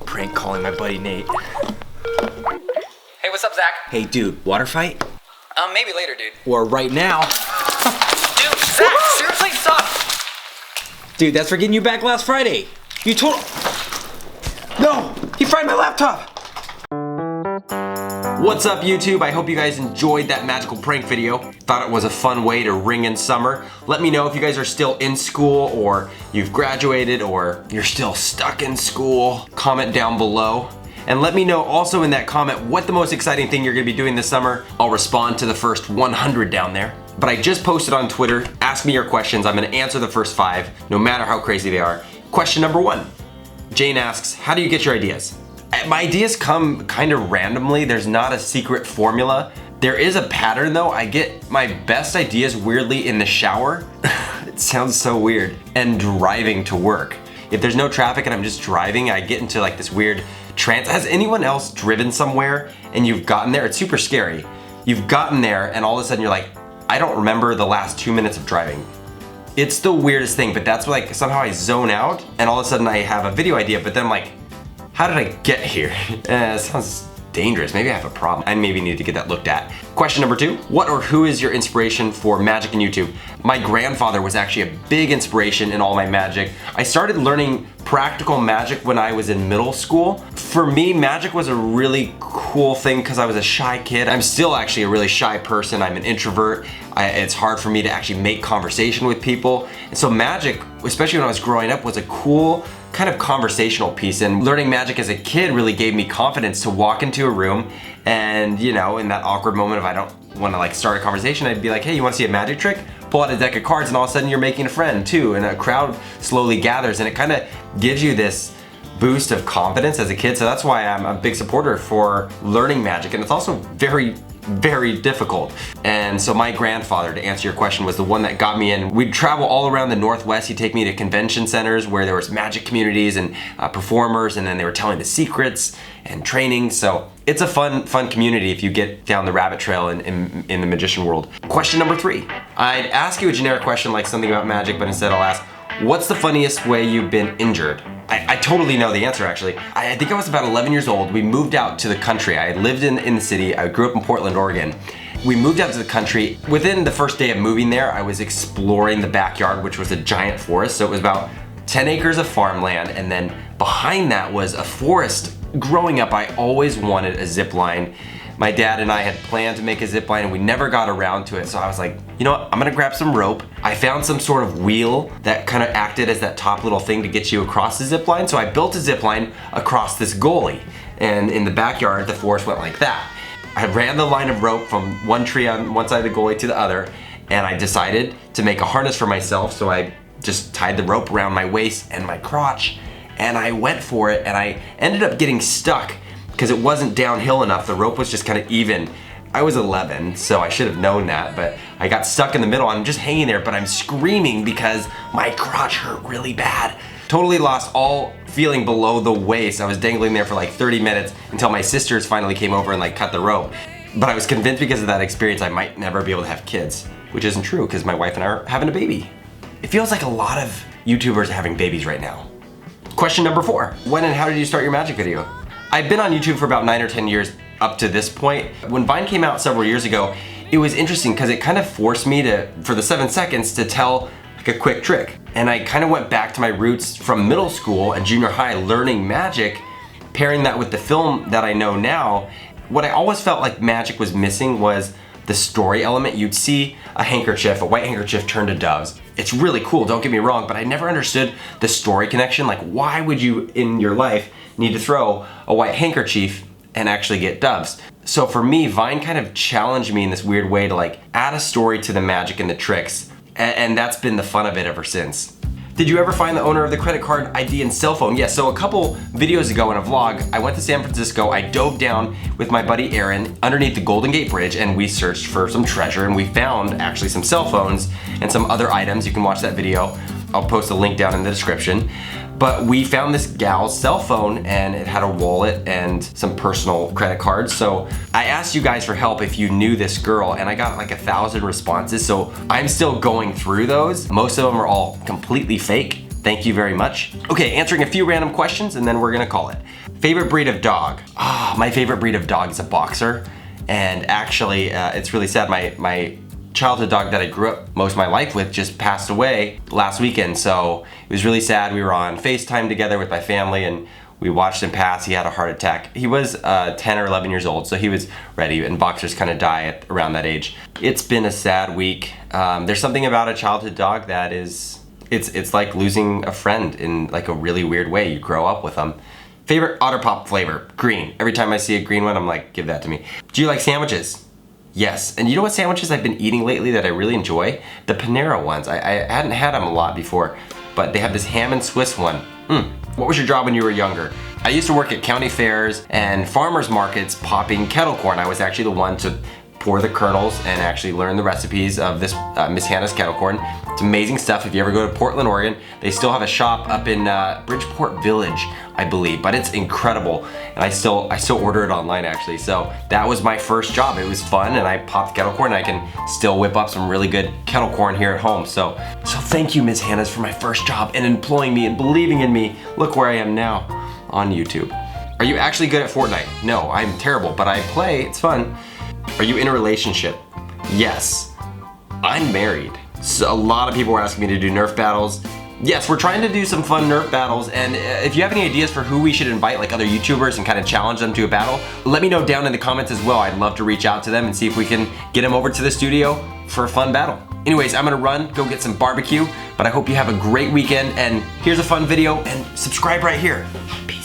Prank calling my buddy Nate. Hey, what's up, Zach? Hey dude, water fight? Maybe later, dude. Or right now. Dude, Zach, seriously, stop! Dude, that's for getting you back last Friday. You told... No! He fried my laptop! What's up, YouTube? I hope you guys enjoyed that magical prank video. Thought it was a fun way to ring in summer. Let me know if you guys are still in school, or you've graduated, or you're still stuck in school. Comment down below. And let me know also in that comment what the most exciting thing you're gonna be doing this summer. I'll respond to the first 100 down there. But I just posted on Twitter, ask me your questions. I'm gonna answer the first 5, no matter how crazy they are. Question number 1. Jane asks, how do you get your ideas? My ideas come kind of randomly. There's not a secret formula. There is a pattern though. I get my best ideas weirdly in the shower. It sounds so weird. And driving to work. If there's no traffic and I'm just driving, I get into like this weird trance. Has anyone else driven somewhere and you've gotten there? It's super scary. You've gotten there and all of a sudden you're like, I don't remember the last 2 minutes of driving. It's the weirdest thing, but that's like somehow I zone out and all of a sudden I have a video idea, but then I'm like, how did I get here? It sounds dangerous. Maybe I have a problem. I maybe need to get that looked at. Question number 2, what or who is your inspiration for magic and YouTube? My grandfather was actually a big inspiration in all my magic. I started learning practical magic when I was in middle school. For me, magic was a really cool thing because I was a shy kid. I'm still actually a really shy person. I'm an introvert. It's hard for me to actually make conversation with people. And so magic, especially when I was growing up, was a cool kind of conversational piece, and learning magic as a kid really gave me confidence to walk into a room and, you know, in that awkward moment if I don't want to like start a conversation, I'd be like, hey, you want to see a magic trick? Pull out a deck of cards and all of a sudden you're making a friend too, and a crowd slowly gathers and it kind of gives you this boost of confidence as a kid. So that's why I'm a big supporter for learning magic, and it's also very difficult. And so my grandfather, to answer your question, was the one that got me in. We'd travel all around the Northwest. He'd take me to convention centers where there was magic communities and performers, and then they were telling the secrets and training. So it's a fun community if you get down the rabbit trail in the magician world. Question number 3. I'd ask you a generic question like something about magic, but instead I'll ask, what's the funniest way you've been injured? I totally know the answer actually. I think I was about 11 years old. We moved out to the country. I lived in the city. I grew up in Portland, Oregon. We moved out to the country. Within the first day of moving there, I was exploring the backyard, which was a giant forest. So it was about 10 acres of farmland, and then behind that was a forest. Growing up, I always wanted a zip line. My dad and I had planned to make a zip line and we never got around to it. So I was like, you know what, I'm gonna grab some rope. I found some sort of wheel that kind of acted as that top little thing to get you across the zip line. So I built a zip line across this gully, and in the backyard, the forest went like that. I ran the line of rope from one tree on one side of the gully to the other, and I decided to make a harness for myself. So I just tied the rope around my waist and my crotch, and I went for it, and I ended up getting stuck because it wasn't downhill enough. The rope was just kind of even. I was 11, so I should have known that, but I got stuck in the middle. I'm just hanging there, but I'm screaming because my crotch hurt really bad. Totally lost all feeling below the waist. I was dangling there for like 30 minutes until my sisters finally came over and like cut the rope. But I was convinced because of that experience I might never be able to have kids, which isn't true because my wife and I are having a baby. It feels like a lot of YouTubers are having babies right now. Question number 4, when and how did you start your magic video? I've been on YouTube for about 9 or 10 years up to this point. When Vine came out several years ago, it was interesting because it kind of forced me to, for the 7 seconds, to tell like a quick trick. And I kind of went back to my roots from middle school and junior high learning magic, pairing that with the film that I know now. What I always felt like magic was missing was the story element. You'd see a handkerchief, a white handkerchief turned to doves. It's really cool, don't get me wrong, but I never understood the story connection. Like, why would you in your life need to throw a white handkerchief and actually get doves? So for me, Vine kind of challenged me in this weird way to like add a story to the magic and the tricks. And that's been the fun of it ever since. Did you ever find the owner of the credit card ID and cell phone? Yes, so a couple videos ago in a vlog, I went to San Francisco. I dove down with my buddy Aaron underneath the Golden Gate Bridge, and we searched for some treasure, and we found actually some cell phones and some other items. You can watch that video. I'll post a link down in the description. But we found this gal's cell phone and it had a wallet and some personal credit cards. So I asked you guys for help if you knew this girl, and I got like 1,000 responses. So I'm still going through those. Most of them are all completely fake, Thank you very much. Okay, answering a few random questions and then we're gonna call it. Favorite breed of dog? My favorite breed of dog is a boxer. And actually, it's really sad. My childhood dog that I grew up most of my life with just passed away last weekend. So it was really sad. We were on FaceTime together with my family and we watched him pass. He had a heart attack. He was 10 or 11 years old, so he was ready, and boxers kind of die at around that age. It's been a sad week. There's something about a childhood dog that is, it's like losing a friend in like a really weird way. You grow up with them. Favorite Otter Pop flavor? Green. Every time I see a green one, I'm like, give that to me. Do you like sandwiches? Yes. And you know what sandwiches I've been eating lately that I really enjoy? The Panera ones. I hadn't had them a lot before, but they have this ham and Swiss one. What was your job when you were younger? I used to work at county fairs and farmers markets popping kettle corn. I was actually the one to pour the kernels and actually learn the recipes of this Miss Hannah's kettle corn. It's amazing stuff. If you ever go to Portland, Oregon, they still have a shop up in Bridgeport Village, I believe, but it's incredible. And I still order it online actually. So that was my first job. It was fun and I popped kettle corn and I can still whip up some really good kettle corn here at home. So thank you, Miss Hannah's, for my first job and employing me and believing in me. Look where I am now on YouTube. Are you actually good at Fortnite? No, I'm terrible, but I play, it's fun. Are you in a relationship? Yes. I'm married. So a lot of people were asking me to do Nerf battles. Yes, we're trying to do some fun Nerf battles, and if you have any ideas for who we should invite, like other YouTubers, and kind of challenge them to a battle, let me know down in the comments as well. I'd love to reach out to them and see if we can get them over to the studio for a fun battle. Anyways, I'm gonna run, go get some barbecue, but I hope you have a great weekend, and here's a fun video, and subscribe right here. Peace.